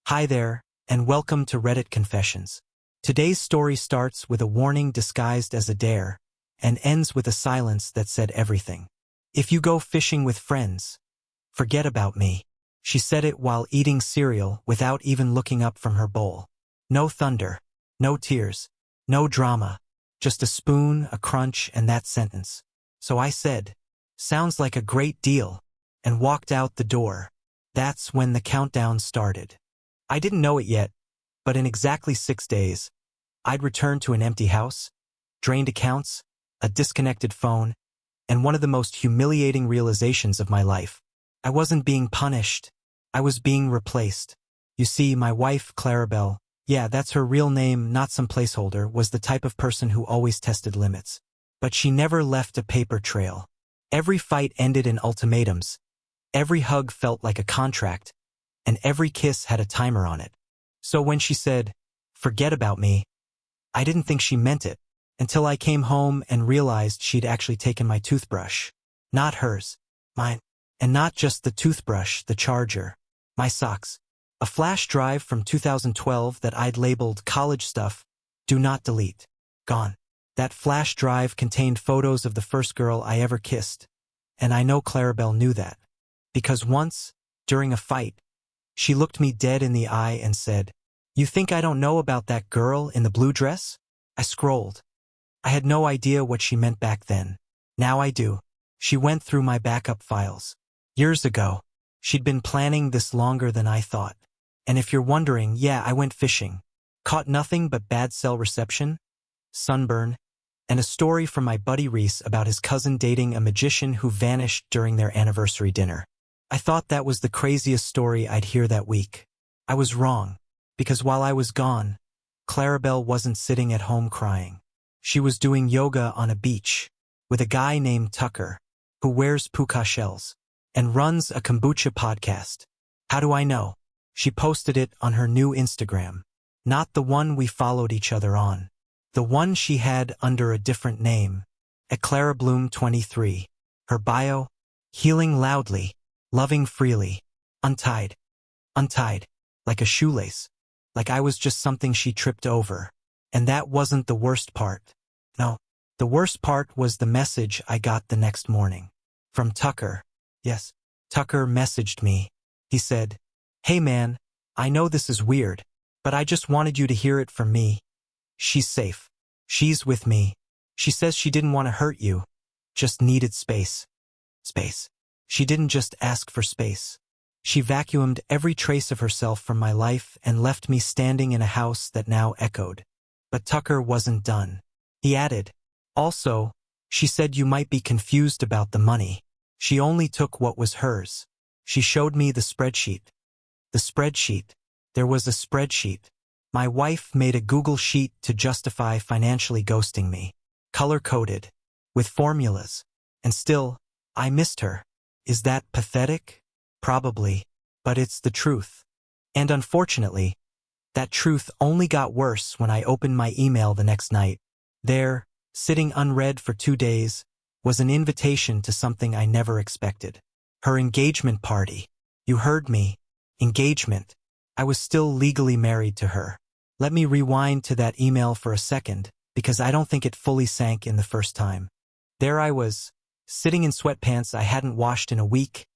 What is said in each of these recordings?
Hi there, and welcome to Reddit Confessions. Today's story starts with a warning disguised as a dare, and ends with a silence that said everything. If you go fishing with friends, forget about me. She said it while eating cereal without even looking up from her bowl. No thunder, no tears, no drama, just a spoon, a crunch, and that sentence. So I said, "Sounds like a great deal," and walked out the door. That's when the countdown started. I didn't know it yet, but in exactly 6 days, I'd returned to an empty house, drained accounts, a disconnected phone, and one of the most humiliating realizations of my life. I wasn't being punished. I was being replaced. You see, my wife, Clarabelle, yeah, that's her real name, not some placeholder, was the type of person who always tested limits. But she never left a paper trail. Every fight ended in ultimatums. Every hug felt like a contract, and every kiss had a timer on it. So when she said, "Forget about me," I didn't think she meant it, until I came home and realized she'd actually taken my toothbrush. Not hers, mine. And not just the toothbrush, the charger. My socks. A flash drive from 2012 that I'd labeled college stuff, do not delete. Gone. That flash drive contained photos of the first girl I ever kissed, and I know Clarabelle knew that. Because once, during a fight, she looked me dead in the eye and said, "You think I don't know about that girl in the blue dress?" I scrolled. I had no idea what she meant back then. Now I do. She went through my backup files. Years ago. She'd been planning this longer than I thought. And if you're wondering, yeah, I went fishing. Caught nothing but bad cell reception, sunburn, and a story from my buddy Reese about his cousin dating a magician who vanished during their anniversary dinner. I thought that was the craziest story I'd hear that week. I was wrong, because while I was gone, Clarabelle wasn't sitting at home crying. She was doing yoga on a beach with a guy named Tucker, who wears puka shells and runs a kombucha podcast. How do I know? She posted it on her new Instagram. Not the one we followed each other on. The one she had under a different name. At Clara Bloom 23. Her bio, healing loudly, loving freely, untied. Untied. Like a shoelace. Like I was just something she tripped over. And that wasn't the worst part. No. The worst part was the message I got the next morning. From Tucker. Yes. Tucker messaged me. He said, "Hey man, I know this is weird, but I just wanted you to hear it from me. She's safe. She's with me. She says she didn't want to hurt you. Just needed space." Space. She didn't just ask for space. She vacuumed every trace of herself from my life and left me standing in a house that now echoed. But Tucker wasn't done. He added, "Also, she said you might be confused about the money. She only took what was hers." She showed me the spreadsheet. The spreadsheet. There was a spreadsheet. My wife made a Google sheet to justify financially ghosting me. Color-coded. With formulas. And still, I missed her. Is that pathetic? Probably. But it's the truth. And unfortunately, that truth only got worse when I opened my email the next night. There, sitting unread for 2 days, was an invitation to something I never expected. Her engagement party. You heard me. Engagement. I was still legally married to her. Let me rewind to that email for a second, because I don't think it fully sank in the first time. There I was, sitting in sweatpants I hadn't washed in a week,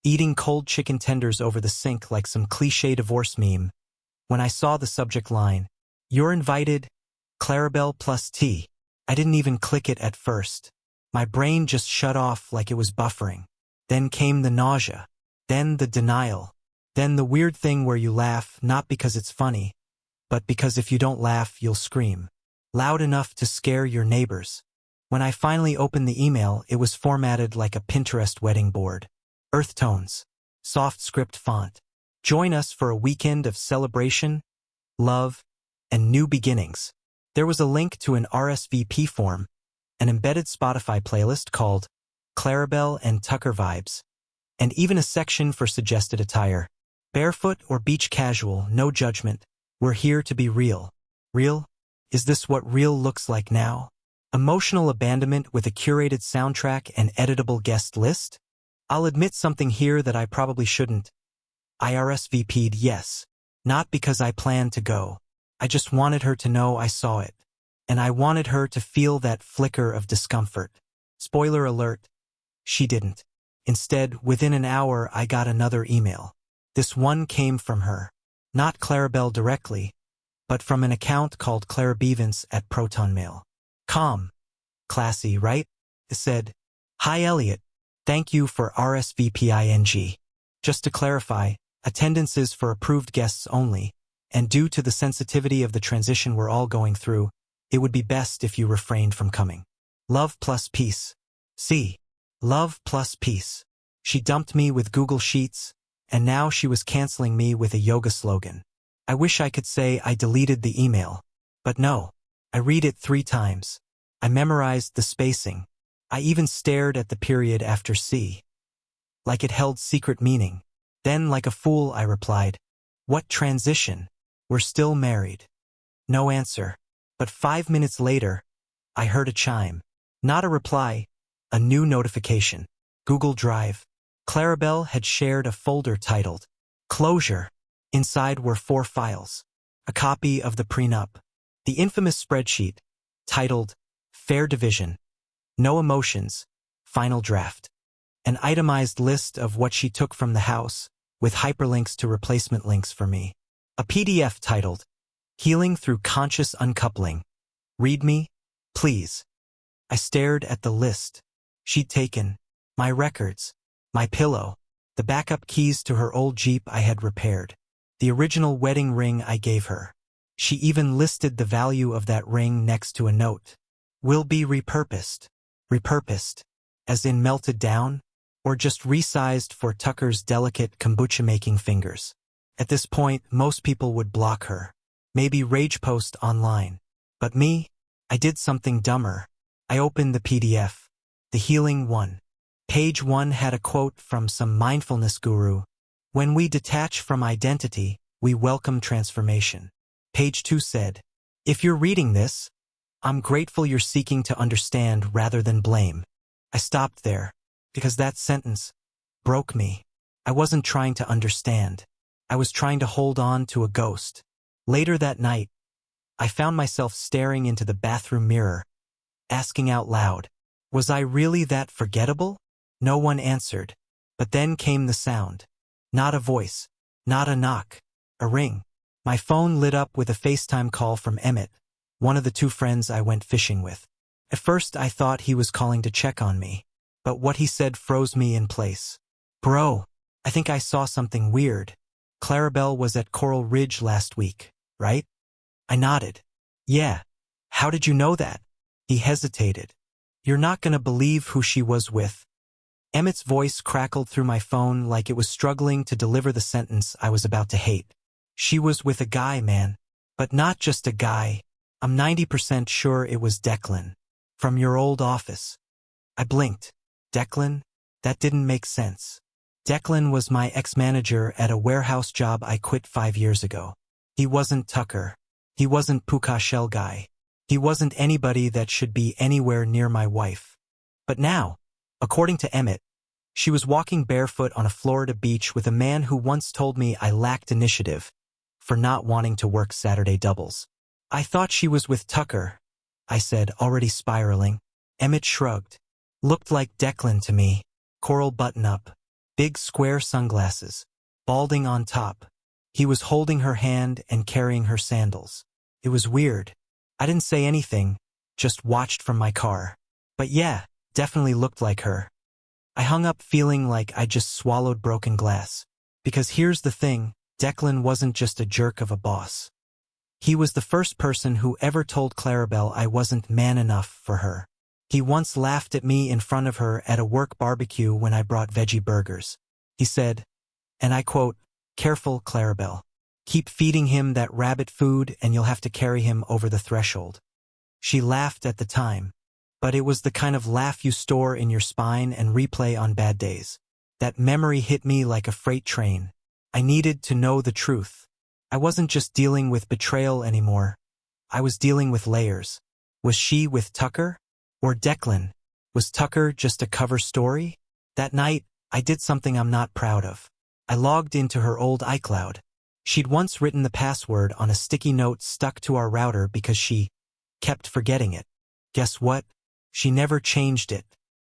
eating cold chicken tenders over the sink like some cliché divorce meme, when I saw the subject line, "You're invited, Clarabelle plus tea." I didn't even click it at first. My brain just shut off like it was buffering. Then came the nausea. Then the denial. Then the weird thing where you laugh not because it's funny, but because if you don't laugh, you'll scream. Loud enough to scare your neighbors. When I finally opened the email, it was formatted like a Pinterest wedding board. Earth tones. Soft script font. Join us for a weekend of celebration, love, and new beginnings. There was a link to an RSVP form, an embedded Spotify playlist called Clarabelle and Tucker Vibes, and even a section for suggested attire. Barefoot or beach casual, no judgment. We're here to be real. Real? Is this what real looks like now? Emotional abandonment with a curated soundtrack and editable guest list? I'll admit something here that I probably shouldn't. I RSVP'd yes. Not because I planned to go. I just wanted her to know I saw it. And I wanted her to feel that flicker of discomfort. Spoiler alert, she didn't. Instead, within an hour, I got another email. This one came from her. Not Clarabelle directly, but from an account called Clara Bevance at ProtonMail.com. Classy, right? It said, "Hi Elliot, thank you for RSVPing. Just to clarify, attendance is for approved guests only, and due to the sensitivity of the transition we're all going through, it would be best if you refrained from coming. Love plus peace." See, love plus peace. She dumped me with Google Sheets, and now she was canceling me with a yoga slogan. I wish I could say I deleted the email, but no. I read it 3 times. I memorized the spacing. I even stared at the period after C. Like it held secret meaning. Then, like a fool, I replied, "What transition? We're still married." No answer. But 5 minutes later, I heard a chime. Not a reply, a new notification. Google Drive. Clarabelle had shared a folder titled Closure. Inside were 4 files. A copy of the prenup. The infamous spreadsheet, titled Fair Division. No emotions. Final draft. An itemized list of what she took from the house, with hyperlinks to replacement links for me. A PDF titled Healing Through Conscious Uncoupling. Read me, please. I stared at the list. She'd taken my records, my pillow, the backup keys to her old Jeep I had repaired, the original wedding ring I gave her. She even listed the value of that ring next to a note. Will be repurposed. Repurposed, as in melted down, or just resized for Tucker's delicate kombucha-making fingers. At this point, most people would block her, maybe rage post online. But me, I did something dumber. I opened the PDF, the healing one. Page 1 had a quote from some mindfulness guru. "When we detach from identity, we welcome transformation." Page 2 said, "If you're reading this, I'm grateful you're seeking to understand rather than blame." I stopped there, because that sentence broke me. I wasn't trying to understand. I was trying to hold on to a ghost. Later that night, I found myself staring into the bathroom mirror, asking out loud, was I really that forgettable? No one answered. But then came the sound. Not a voice. Not a knock. A ring. My phone lit up with a FaceTime call from Emmett, one of the 2 friends I went fishing with. At first I thought he was calling to check on me, but what he said froze me in place. "Bro, I think I saw something weird. Clarabelle was at Coral Ridge last week, right?" I nodded. "Yeah. How did you know that?" He hesitated. "You're not gonna believe who she was with." Emmett's voice crackled through my phone like it was struggling to deliver the sentence I was about to hate. "She was with a guy, man. But not just a guy. I'm 90% sure it was Declan. From your old office." I blinked. Declan? That didn't make sense. Declan was my ex-manager at a warehouse job I quit 5 years ago. He wasn't Tucker. He wasn't Puka Shell Guy. He wasn't anybody that should be anywhere near my wife. But now, according to Emmett, she was walking barefoot on a Florida beach with a man who once told me I lacked initiative for not wanting to work Saturday doubles. "I thought she was with Tucker," I said, already spiraling. Emmett shrugged. "Looked like Declan to me. Coral button-up, big square sunglasses, balding on top. He was holding her hand and carrying her sandals. It was weird. I didn't say anything, just watched from my car. But yeah, definitely looked like her." I hung up feeling like I just swallowed broken glass. Because here's the thing, Declan wasn't just a jerk of a boss. He was the first person who ever told Clarabelle I wasn't man enough for her. He once laughed at me in front of her at a work barbecue when I brought veggie burgers. He said, and I quote, "Careful, Clarabelle. Keep feeding him that rabbit food and you'll have to carry him over the threshold." She laughed at the time, but it was the kind of laugh you store in your spine and replay on bad days. That memory hit me like a freight train. I needed to know the truth. I wasn't just dealing with betrayal anymore. I was dealing with layers. Was she with Tucker? Or Declan? Was Tucker just a cover story? That night, I did something I'm not proud of. I logged into her old iCloud. She'd once written the password on a sticky note stuck to our router because she kept forgetting it. Guess what? She never changed it.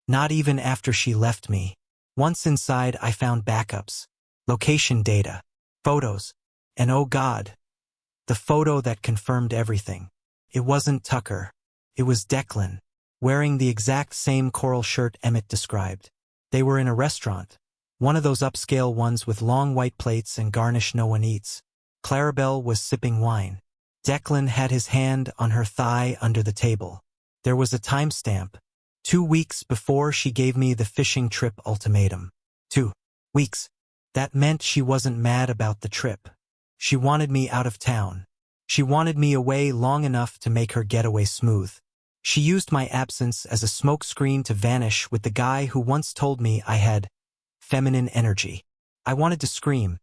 Not even after she left me. Once inside, I found backups, location data, photos, and oh God, the photo that confirmed everything. It wasn't Tucker. It was Declan, wearing the exact same coral shirt Emmett described. They were in a restaurant, one of those upscale ones with long white plates and garnish no one eats. Clarabelle was sipping wine. Declan had his hand on her thigh under the table. There was a timestamp. 2 weeks before she gave me the fishing trip ultimatum. 2 weeks. That meant she wasn't mad about the trip. She wanted me out of town. She wanted me away long enough to make her getaway smooth. She used my absence as a smokescreen to vanish with the guy who once told me I had feminine energy. I wanted to scream,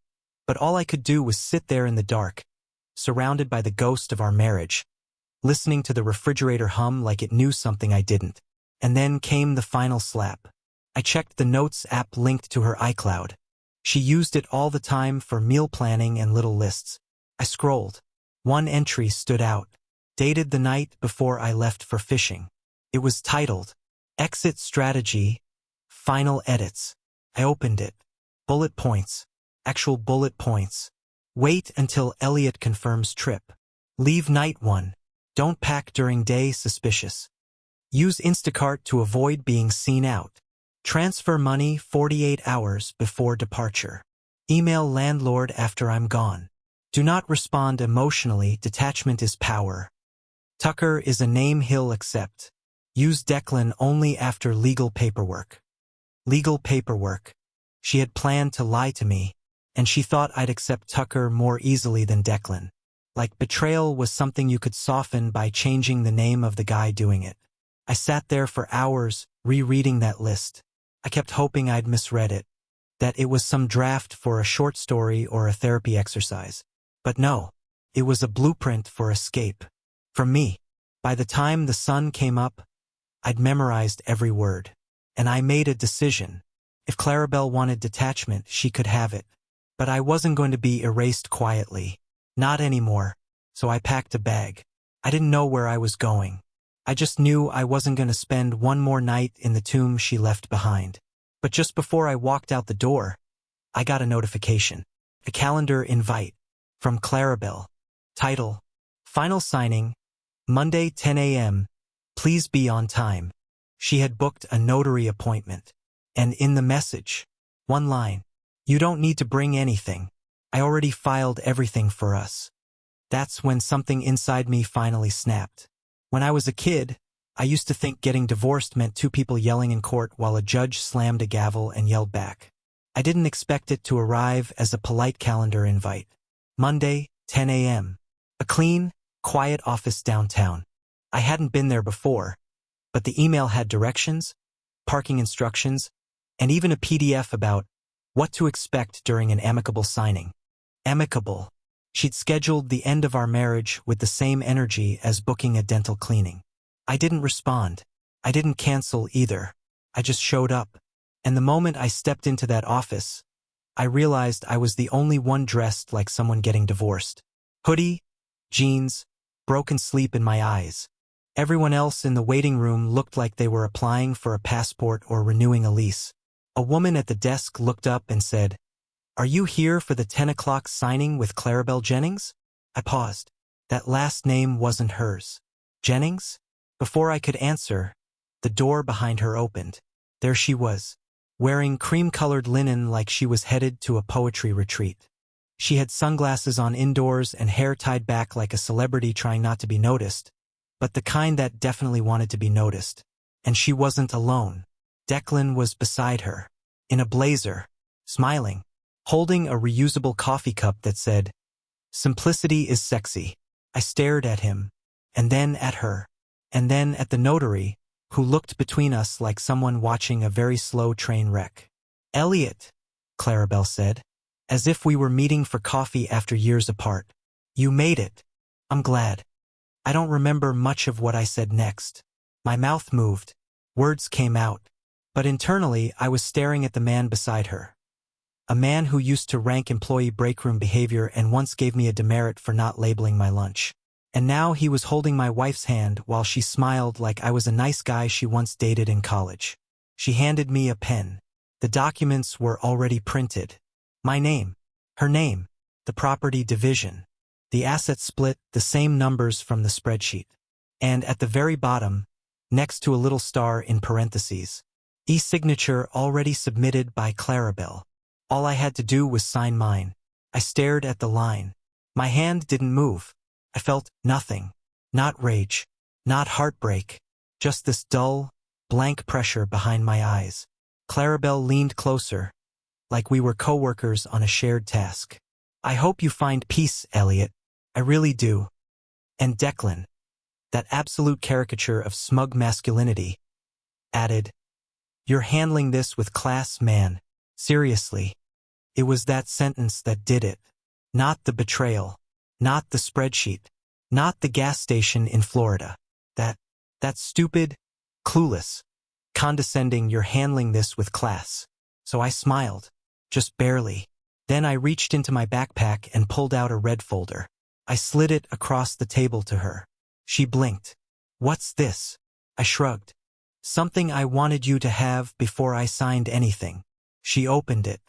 but all I could do was sit there in the dark, surrounded by the ghost of our marriage, listening to the refrigerator hum like it knew something I didn't. And then came the final slap. I checked the Notes app linked to her iCloud. She used it all the time for meal planning and little lists. I scrolled. One entry stood out. Dated the night before I left for fishing. It was titled, Exit Strategy, Final Edits. I opened it. Bullet points. Actual bullet points. Wait until Elliot confirms trip. Leave night 1. Don't pack during day suspicious. Use Instacart to avoid being seen out. Transfer money 48 hours before departure. Email landlord after I'm gone. Do not respond emotionally. Detachment is power. Tucker is a name he'll accept. Use Declan only after legal paperwork. Legal paperwork. She had planned to lie to me, and she thought I'd accept Tucker more easily than Declan. Like betrayal was something you could soften by changing the name of the guy doing it. I sat there for hours, rereading that list. I kept hoping I'd misread it, that it was some draft for a short story or a therapy exercise. But no, it was a blueprint for escape. From me. By the time the sun came up, I'd memorized every word. And I made a decision. If Clarabelle wanted detachment, she could have it. But I wasn't going to be erased quietly. Not anymore. So I packed a bag. I didn't know where I was going. I just knew I wasn't going to spend one more night in the tomb she left behind. But just before I walked out the door, I got a notification. A calendar invite. From Clarabelle. Title. Final signing. Monday 10 a.m. Please be on time. She had booked a notary appointment. And in the message, one line. You don't need to bring anything. I already filed everything for us. That's when something inside me finally snapped. When I was a kid, I used to think getting divorced meant two people yelling in court while a judge slammed a gavel and yelled back. I didn't expect it to arrive as a polite calendar invite. Monday, 10 a.m. A clean, quiet office downtown. I hadn't been there before, but the email had directions, parking instructions, and even a PDF about what to expect during an amicable signing. Amicable. She'd scheduled the end of our marriage with the same energy as booking a dental cleaning. I didn't respond. I didn't cancel either. I just showed up. And the moment I stepped into that office, I realized I was the only one dressed like someone getting divorced. Hoodie, jeans, broken sleep in my eyes. Everyone else in the waiting room looked like they were applying for a passport or renewing a lease. A woman at the desk looked up and said, "Are you here for the 10 o'clock signing with Clarabelle Jennings?" I paused. That last name wasn't hers. Jennings? Before I could answer, the door behind her opened. There she was, wearing cream-colored linen like she was headed to a poetry retreat. She had sunglasses on indoors and hair tied back like a celebrity trying not to be noticed, but the kind that definitely wanted to be noticed. And she wasn't alone. Declan was beside her, in a blazer, smiling, holding a reusable coffee cup that said, "Simplicity is sexy." I stared at him, and then at her, and then at the notary, who looked between us like someone watching a very slow train wreck. "Elliot," Clarabelle said, as if we were meeting for coffee after years apart. "You made it. I'm glad." I don't remember much of what I said next. My mouth moved. Words came out. But internally, I was staring at the man beside her. a man who used to rank employee breakroom behavior and once gave me a demerit for not labeling my lunch. And now he was holding my wife's hand while she smiled like I was a nice guy she once dated in college. She handed me a pen. The documents were already printed. My name, her name, the property division, the asset split, the same numbers from the spreadsheet. And at the very bottom, next to a little star in parentheses, e-signature already submitted by Clarabelle. All I had to do was sign mine. I stared at the line. My hand didn't move. I felt nothing. Not rage. Not heartbreak. Just this dull, blank pressure behind my eyes. Clarabelle leaned closer, like we were co-workers on a shared task. I hope you find peace, Elliot. I really do. And Declan, that absolute caricature of smug masculinity, added, "You're handling this with class, man. Seriously." It was that sentence that did it. Not the betrayal. Not the spreadsheet. Not the gas station in Florida. That stupid, clueless, condescending "you're handling this with class." So I smiled. Just barely. Then I reached into my backpack and pulled out a red folder. I slid it across the table to her. She blinked. "What's this?" I shrugged. "Something I wanted you to have before I signed anything." She opened it.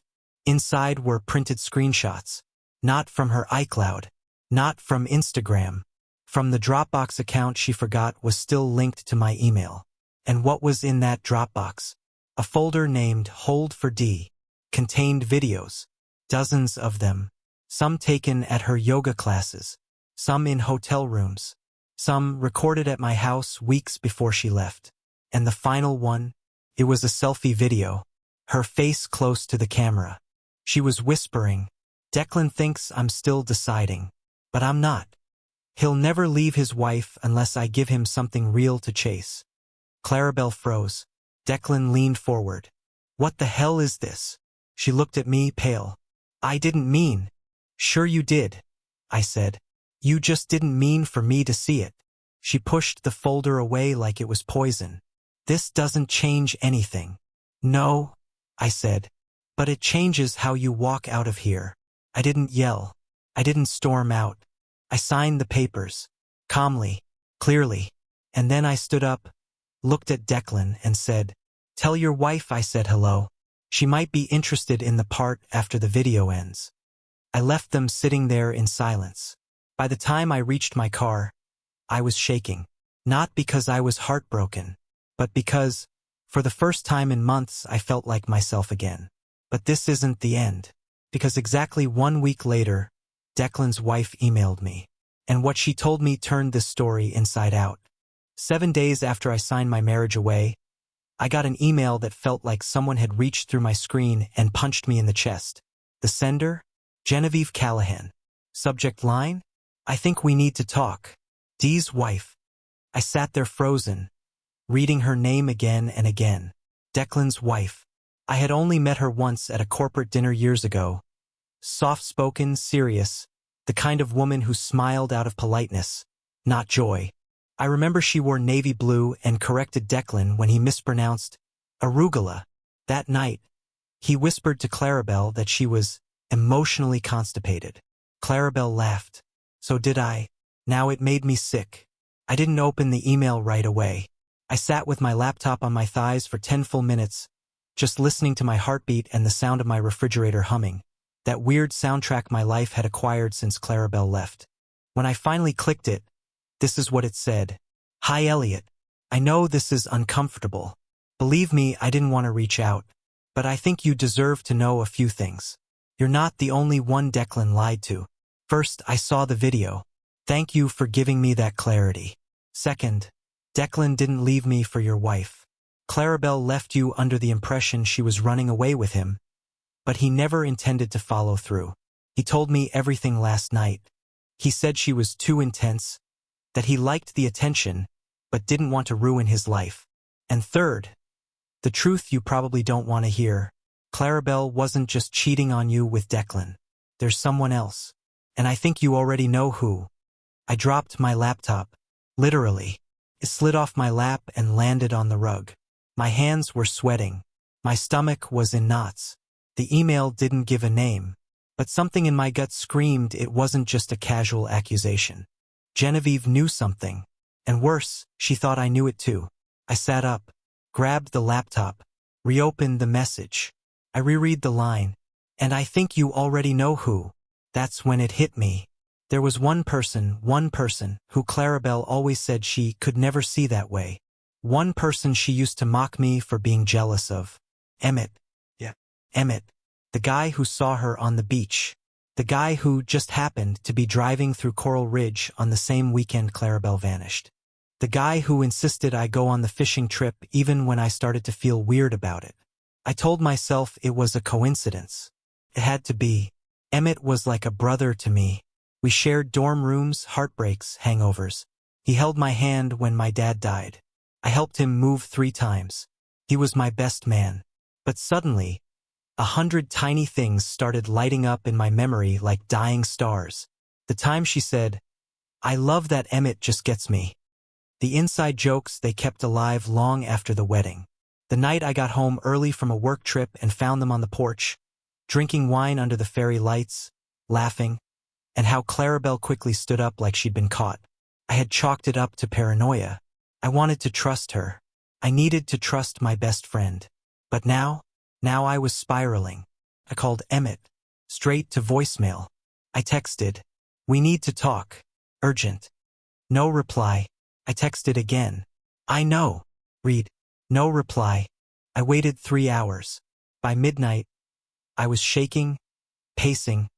Inside were printed screenshots. Not from her iCloud. Not from Instagram. From the Dropbox account she forgot was still linked to my email. And what was in that Dropbox? A folder named Hold for D. Contained videos. Dozens of them. Some taken at her yoga classes. Some in hotel rooms. Some recorded at my house weeks before she left. And the final one? It was a selfie video. Her face close to the camera. She was whispering, "Declan thinks I'm still deciding. But I'm not. He'll never leave his wife unless I give him something real to chase." Clarabelle froze. Declan leaned forward. "What the hell is this?" She looked at me, pale. "I didn't mean." "Sure you did," I said. "You just didn't mean for me to see it." She pushed the folder away like it was poison. "This doesn't change anything." "No," I said. "But it changes how you walk out of here." I didn't yell. I didn't storm out. I signed the papers. Calmly. Clearly. And then I stood up, looked at Declan, and said, "Tell your wife I said hello. She might be interested in the part after the video ends." I left them sitting there in silence. By the time I reached my car, I was shaking. Not because I was heartbroken, but because, for the first time in months, I felt like myself again. But this isn't the end. Because exactly 1 week later, Declan's wife emailed me. And what she told me turned this story inside out. 7 days after I signed my marriage away, I got an email that felt like someone had reached through my screen and punched me in the chest. The sender? Genevieve Callahan. Subject line? "I think we need to talk. Dee's wife." I sat there frozen, reading her name again and again. Declan's wife. I had only met her once at a corporate dinner years ago. Soft-spoken, serious, the kind of woman who smiled out of politeness, not joy. I remember she wore navy blue and corrected Declan when he mispronounced arugula. That night, he whispered to Clarabelle that she was emotionally constipated. Clarabelle laughed. So did I. Now it made me sick. I didn't open the email right away. I sat with my laptop on my thighs for 10 full minutes, just listening to my heartbeat and the sound of my refrigerator humming, that weird soundtrack my life had acquired since Clarabelle left. When I finally clicked it, this is what it said. "Hi, Elliot. I know this is uncomfortable. Believe me, I didn't want to reach out. But I think you deserve to know a few things. You're not the only one Declan lied to. First, I saw the video. Thank you for giving me that clarity. Second, Declan didn't leave me for your wife. Clarabelle left you under the impression she was running away with him, but he never intended to follow through. He told me everything last night. He said she was too intense, that he liked the attention, but didn't want to ruin his life. And third, the truth you probably don't want to hear. Clarabelle wasn't just cheating on you with Declan. There's someone else. And I think you already know who." I dropped my laptop. Literally. It slid off my lap and landed on the rug. My hands were sweating. My stomach was in knots. The email didn't give a name, but something in my gut screamed it wasn't just a casual accusation. Genevieve knew something, and worse, she thought I knew it too. I sat up, grabbed the laptop, reopened the message. I reread the line, and I think you already know who. That's when it hit me. There was one person, who Clarabelle always said she could never see that way. One person she used to mock me for being jealous of. Emmett. Yeah. Emmett. The guy who saw her on the beach. The guy who just happened to be driving through Coral Ridge on the same weekend Clarabelle vanished. The guy who insisted I go on the fishing trip even when I started to feel weird about it. I told myself it was a coincidence. It had to be. Emmett was like a brother to me. We shared dorm rooms, heartbreaks, hangovers. He held my hand when my dad died. I helped him move 3 times. He was my best man. But suddenly, 100 tiny things started lighting up in my memory like dying stars. The time she said, "I love that Emmett just gets me." The inside jokes they kept alive long after the wedding. The night I got home early from a work trip and found them on the porch, drinking wine under the fairy lights, laughing, and how Clarabelle quickly stood up like she'd been caught. I had chalked it up to paranoia. I wanted to trust her. I needed to trust my best friend. But now I was spiraling. I called Emmett, straight to voicemail. I texted, "We need to talk. Urgent." No reply. I texted again. "I know. Read." No reply. I waited 3 hours. By midnight, I was shaking, pacing,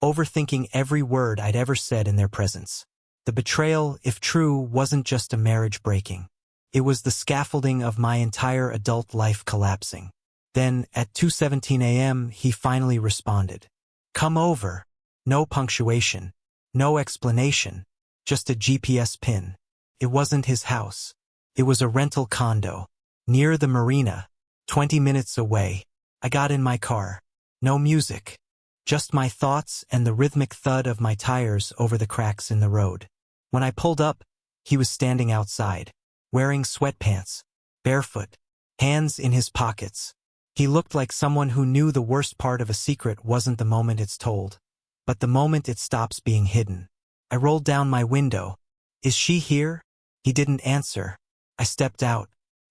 overthinking every word I'd ever said in their presence. The betrayal, if true, wasn't just a marriage breaking. It was the scaffolding of my entire adult life collapsing. Then, at 2:17 a.m., he finally responded. "Come over." No punctuation, no explanation, just a GPS pin. It wasn't his house. It was a rental condo, near the marina, 20 minutes away. I got in my car. No music. Just my thoughts and the rhythmic thud of my tires over the cracks in the road. When I pulled up, he was standing outside, wearing sweatpants, barefoot, hands in his pockets. He looked like someone who knew the worst part of a secret wasn't the moment it's told, but the moment it stops being hidden. I rolled down my window. "Is she here?" He didn't answer. I stepped out.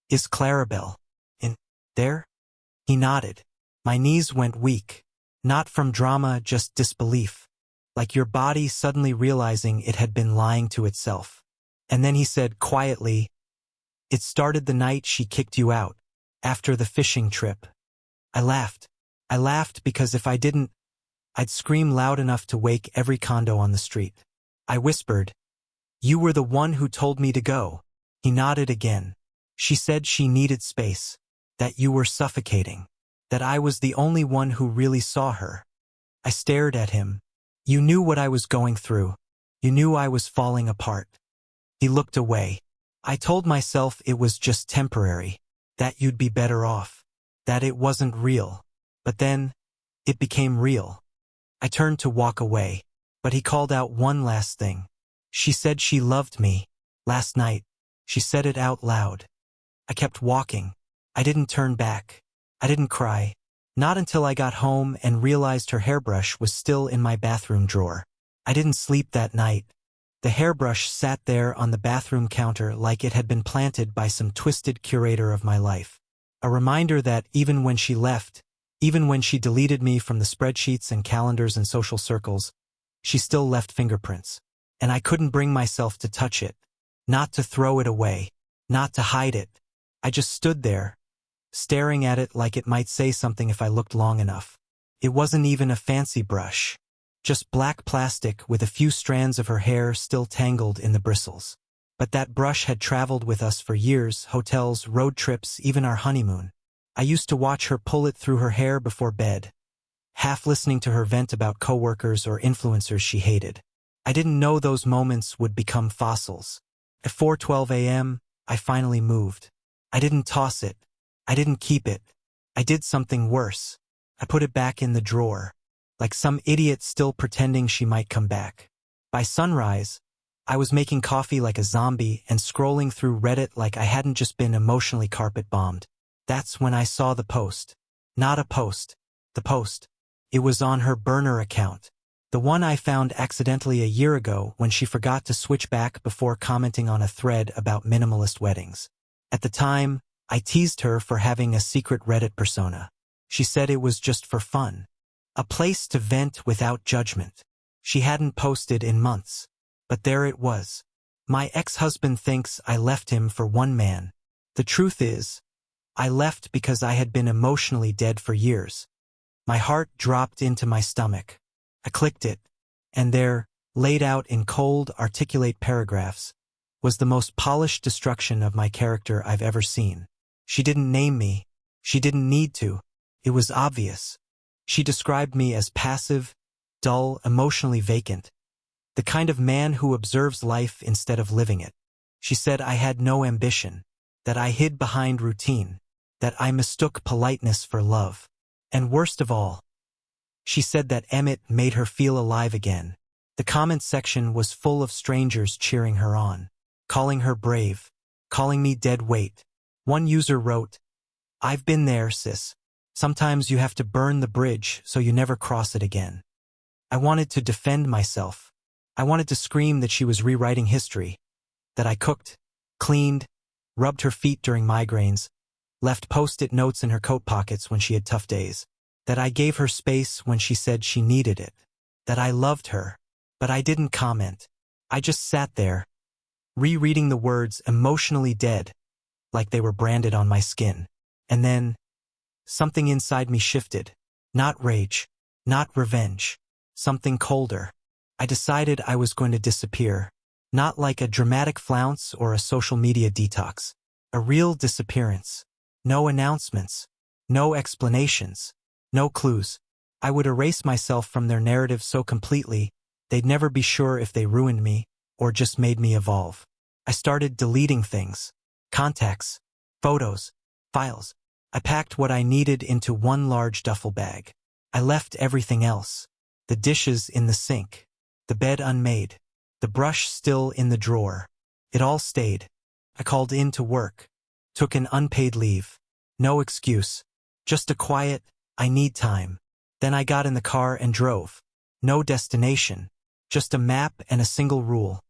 "Is Clarabelle in there?" He nodded. My knees went weak. Not from drama, just disbelief. Like your body suddenly realizing it had been lying to itself. And then he said quietly, "It started the night she kicked you out, after the fishing trip." I laughed. I laughed because if I didn't, I'd scream loud enough to wake every condo on the street. I whispered, "You were the one who told me to go." He nodded again. "She said she needed space, that you were suffocating, that I was the only one who really saw her." I stared at him. "You knew what I was going through. You knew I was falling apart." He looked away. I told myself it was just temporary, that you'd be better off, that it wasn't real. But then, it became real. I turned to walk away, but he called out one last thing. "She said she loved me. Last night. She said it out loud." I kept walking. I didn't turn back. I didn't cry. Not until I got home and realized her hairbrush was still in my bathroom drawer. I didn't sleep that night. The hairbrush sat there on the bathroom counter like it had been planted by some twisted curator of my life. A reminder that even when she left, even when she deleted me from the spreadsheets and calendars and social circles, she still left fingerprints. And I couldn't bring myself to touch it, not to throw it away, not to hide it. I just stood there, staring at it like it might say something if I looked long enough. It wasn't even a fancy brush, just black plastic with a few strands of her hair still tangled in the bristles. But that brush had traveled with us for years, hotels, road trips, even our honeymoon. I used to watch her pull it through her hair before bed, half listening to her vent about coworkers or influencers she hated. I didn't know those moments would become fossils. At 4:12 a.m., I finally moved. I didn't toss it. I didn't keep it. I did something worse. I put it back in the drawer, like some idiot still pretending she might come back. By sunrise, I was making coffee like a zombie and scrolling through Reddit like I hadn't just been emotionally carpet-bombed. That's when I saw the post. Not a post. The post. It was on her burner account. The one I found accidentally a year ago when she forgot to switch back before commenting on a thread about minimalist weddings. At the time, I teased her for having a secret Reddit persona. She said it was just for fun. A place to vent without judgment. She hadn't posted in months. But there it was. My ex-husband thinks I left him for one man. The truth is, I left because I had been emotionally dead for years. My heart dropped into my stomach. I clicked it, and there, laid out in cold, articulate paragraphs, was the most polished destruction of my character I've ever seen. She didn't name me. She didn't need to. It was obvious. She described me as passive, dull, emotionally vacant. The kind of man who observes life instead of living it. She said I had no ambition, that I hid behind routine, that I mistook politeness for love. And worst of all, she said that Emmett made her feel alive again. The comment section was full of strangers cheering her on, calling her brave, calling me dead weight. One user wrote, "I've been there, sis. Sometimes you have to burn the bridge so you never cross it again." I wanted to defend myself. I wanted to scream that she was rewriting history, that I cooked, cleaned, rubbed her feet during migraines, left post-it notes in her coat pockets when she had tough days, that I gave her space when she said she needed it, that I loved her, but I didn't comment. I just sat there, rereading the words emotionally dead, like they were branded on my skin. And then, something inside me shifted. Not rage, not revenge, something colder. I decided I was going to disappear, not like a dramatic flounce or a social media detox. A real disappearance. No announcements, no explanations, no clues. I would erase myself from their narrative so completely, they'd never be sure if they ruined me or just made me evolve. I started deleting things. Contacts, photos, files. I packed what I needed into one large duffel bag. I left everything else. The dishes in the sink. The bed unmade. The brush still in the drawer. It all stayed. I called in to work. Took an unpaid leave. No excuse. Just a quiet, I need time. Then I got in the car and drove. No destination. Just a map and a single rule.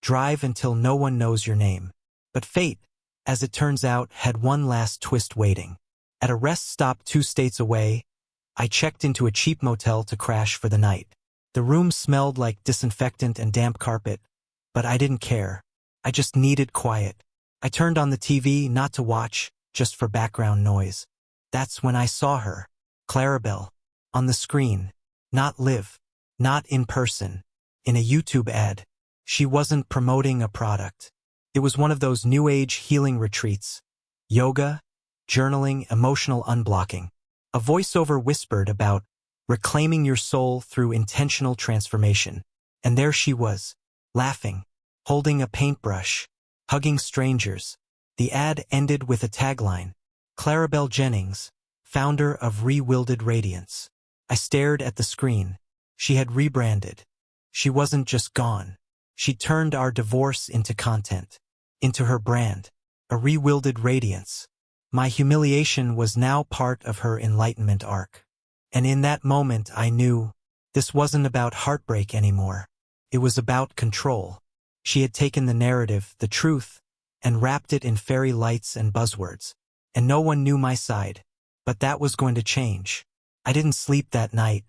Drive until no one knows your name. But fate, as it turns out, had one last twist waiting. At a rest stop 2 states away, I checked into a cheap motel to crash for the night. The room smelled like disinfectant and damp carpet, but I didn't care. I just needed quiet. I turned on the TV not to watch, just for background noise. That's when I saw her, Clarabelle, on the screen. Not live, not in person, in a YouTube ad. She wasn't promoting a product. It was one of those new age healing retreats. Yoga, journaling, emotional unblocking. A voiceover whispered about reclaiming your soul through intentional transformation. And there she was, laughing, holding a paintbrush, hugging strangers. The ad ended with a tagline, Clarabelle Jennings, founder of Rewilded Radiance. I stared at the screen. She had rebranded. She wasn't just gone. She turned our divorce into content, into her brand, a Rewilded Radiance. My humiliation was now part of her enlightenment arc. And in that moment I knew this wasn't about heartbreak anymore. It was about control. She had taken the narrative, the truth, and wrapped it in fairy lights and buzzwords. And no one knew my side. But that was going to change. I didn't sleep that night.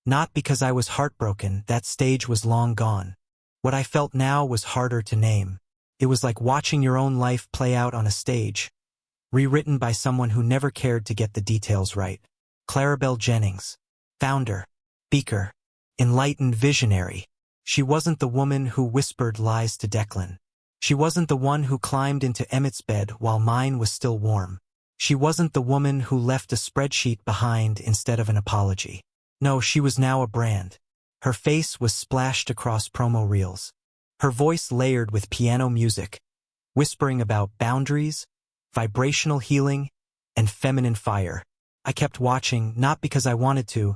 Not because I was heartbroken, that stage was long gone. What I felt now was harder to name. It was like watching your own life play out on a stage, rewritten by someone who never cared to get the details right. Clarabelle Jennings, founder, speaker, enlightened visionary. She wasn't the woman who whispered lies to Declan. She wasn't the one who climbed into Emmett's bed while mine was still warm. She wasn't the woman who left a spreadsheet behind instead of an apology. No, she was now a brand. Her face was splashed across promo reels. Her voice layered with piano music, whispering about boundaries, vibrational healing, and feminine fire. I kept watching, not because I wanted to,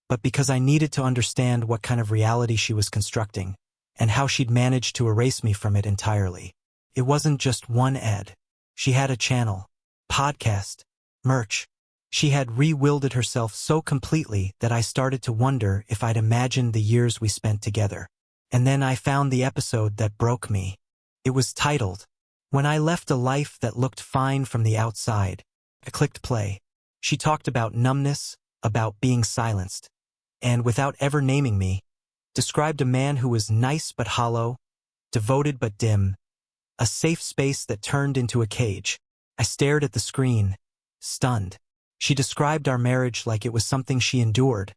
but because I needed to understand what kind of reality she was constructing, and how she'd managed to erase me from it entirely. It wasn't just one ad. She had a channel, podcast, merch, She had re-wielded herself so completely that I started to wonder if I'd imagined the years we spent together. And then I found the episode that broke me. It was titled, "When I Left a Life That Looked Fine from the Outside." I clicked play. She talked about numbness, about being silenced, and without ever naming me, described a man who was nice but hollow, devoted but dim, a safe space that turned into a cage. I stared at the screen, stunned. She described our marriage like it was something she endured,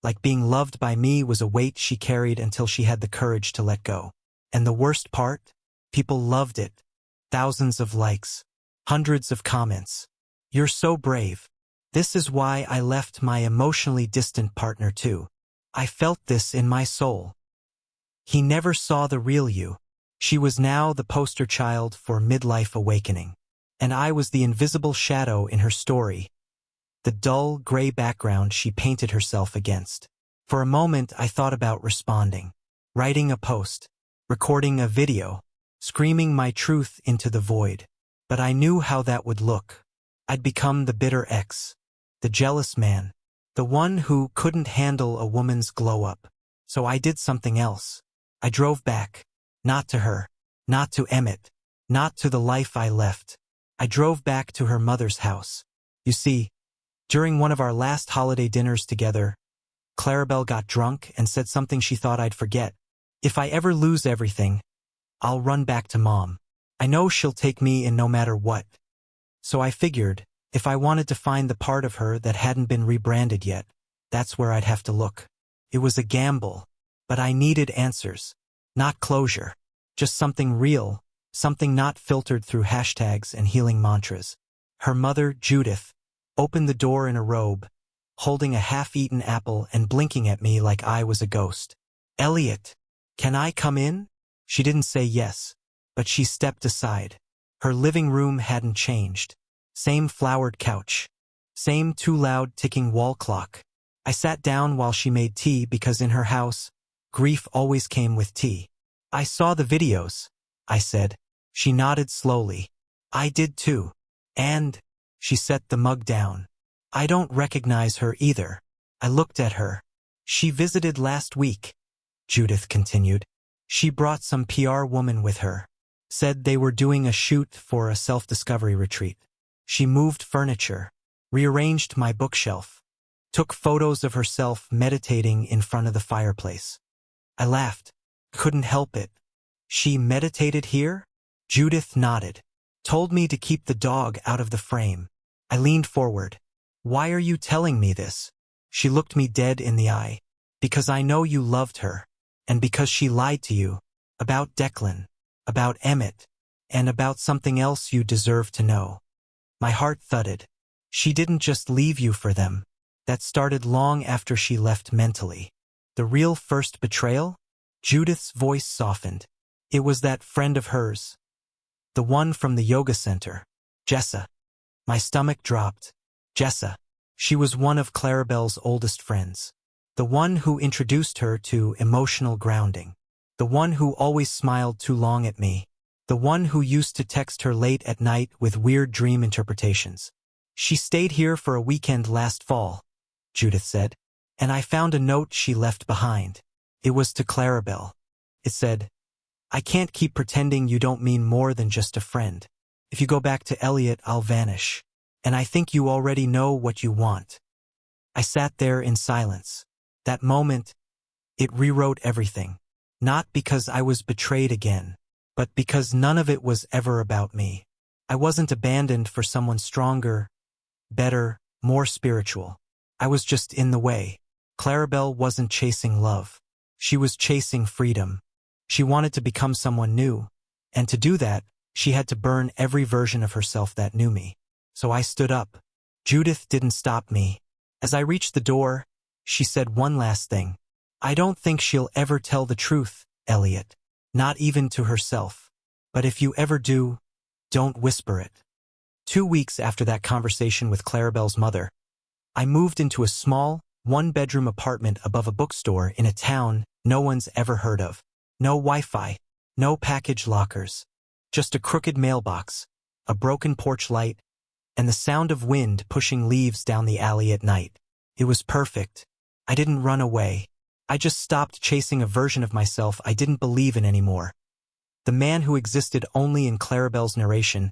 like being loved by me was a weight she carried until she had the courage to let go. And the worst part? People loved it. Thousands of likes, hundreds of comments. "You're so brave. This is why I left my emotionally distant partner too. I felt this in my soul." He never saw the real you. She was now the poster child for midlife awakening. And I was the invisible shadow in her story, the dull, gray background she painted herself against. For a moment I thought about responding, writing a post, recording a video, screaming my truth into the void. But I knew how that would look. I'd become the bitter ex, the jealous man, the one who couldn't handle a woman's glow-up. So I did something else. I drove back. Not to her. Not to Emmett. Not to the life I left. I drove back to her mother's house. You see, during one of our last holiday dinners together, Clarabelle got drunk and said something she thought I'd forget. "If I ever lose everything, I'll run back to Mom. I know she'll take me in no matter what." So I figured, if I wanted to find the part of her that hadn't been rebranded yet, that's where I'd have to look. It was a gamble, but I needed answers. Not closure. Just something real, something not filtered through hashtags and healing mantras. Her mother, Judith, opened the door in a robe, holding a half-eaten apple and blinking at me like I was a ghost. "Elliot, can I come in?" She didn't say yes, but she stepped aside. Her living room hadn't changed. Same flowered couch. Same too loud ticking wall clock. I sat down while she made tea because in her house, grief always came with tea. "I saw the videos," I said. She nodded slowly. "I did too. And..." She set the mug down. "I don't recognize her either." I looked at her. "She visited last week," Judith continued. "She brought some PR woman with her. Said they were doing a shoot for a self-discovery retreat. She moved furniture, rearranged my bookshelf, took photos of herself meditating in front of the fireplace." I laughed. Couldn't help it. "She meditated here?" Judith nodded. "Told me to keep the dog out of the frame." I leaned forward. "Why are you telling me this?" She looked me dead in the eye. "Because I know you loved her. And because she lied to you. About Declan. About Emmett. And about something else you deserve to know." My heart thudded. She didn't just leave you for them. That started long after she left mentally. The real first betrayal? Judith's voice softened. "It was that friend of hers. The one from the yoga center. Jessa." My stomach dropped. Jessa. She was one of Clarabelle's oldest friends. The one who introduced her to emotional grounding. The one who always smiled too long at me. The one who used to text her late at night with weird dream interpretations. "She stayed here for a weekend last fall," Judith said. "And I found a note she left behind. It was to Clarabelle. It said, 'I can't keep pretending you don't mean more than just a friend. If you go back to Elliot, I'll vanish. And I think you already know what you want.'" I sat there in silence. That moment, it rewrote everything. Not because I was betrayed again, but because none of it was ever about me. I wasn't abandoned for someone stronger, better, more spiritual. I was just in the way. Clarabelle wasn't chasing love. She was chasing freedom. She wanted to become someone new. And to do that, she had to burn every version of herself that knew me. So I stood up. Judith didn't stop me. As I reached the door, she said one last thing. "I don't think she'll ever tell the truth, Elliot. Not even to herself. But if you ever do, don't whisper it." 2 weeks after that conversation with Clarabelle's mother, I moved into a small, one-bedroom apartment above a bookstore in a town no one's ever heard of. No Wi-Fi, no package lockers, just a crooked mailbox, a broken porch light, and the sound of wind pushing leaves down the alley at night. It was perfect. I didn't run away. I just stopped chasing a version of myself I didn't believe in anymore. The man who existed only in Clarabelle's narration,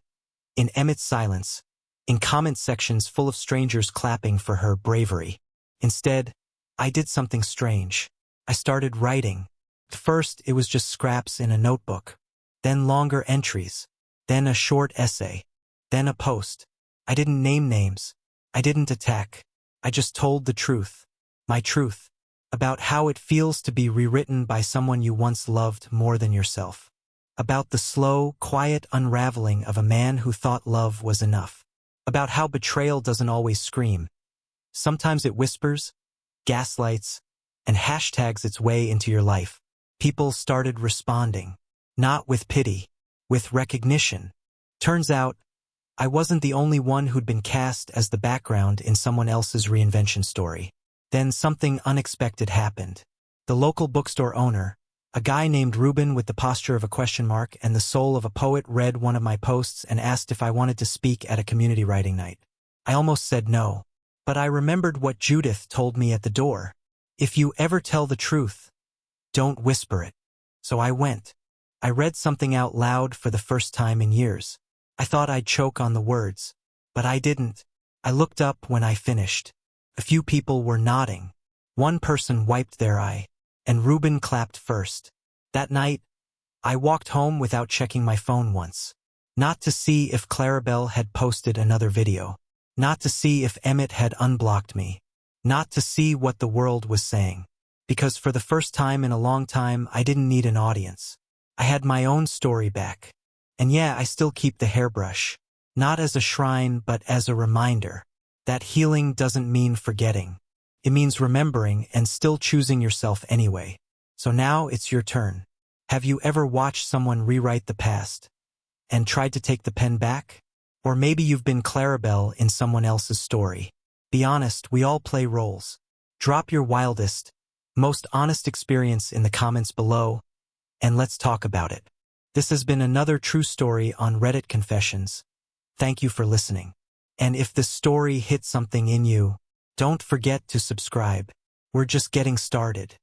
in Emmett's silence, in comment sections full of strangers clapping for her bravery. Instead, I did something strange. I started writing. At first, it was just scraps in a notebook, then longer entries, then a short essay, then a post. I didn't name names. I didn't attack. I just told the truth. My truth. About how it feels to be rewritten by someone you once loved more than yourself. About the slow, quiet unraveling of a man who thought love was enough. About how betrayal doesn't always scream. Sometimes it whispers, gaslights, and hashtags its way into your life. People started responding. Not with pity, with recognition. Turns out, I wasn't the only one who'd been cast as the background in someone else's reinvention story. Then something unexpected happened. The local bookstore owner, a guy named Ruben with the posture of a question mark and the soul of a poet, read one of my posts and asked if I wanted to speak at a community writing night. I almost said no, but I remembered what Judith told me at the door. If you ever tell the truth, don't whisper it. So I went. I read something out loud for the first time in years. I thought I'd choke on the words, but I didn't. I looked up when I finished. A few people were nodding. One person wiped their eye, and Ruben clapped first. That night, I walked home without checking my phone once. Not to see if Clarabelle had posted another video. Not to see if Emmett had unblocked me. Not to see what the world was saying. Because for the first time in a long time, I didn't need an audience. I had my own story back. And yeah, I still keep the hairbrush. Not as a shrine, but as a reminder. That healing doesn't mean forgetting. It means remembering and still choosing yourself anyway. So now it's your turn. Have you ever watched someone rewrite the past and tried to take the pen back? Or maybe you've been Clarabelle in someone else's story. Be honest, we all play roles. Drop your wildest, most honest experience in the comments below, and let's talk about it. This has been another true story on Reddit Confessions. Thank you for listening. And if this story hit something in you, don't forget to subscribe. We're just getting started.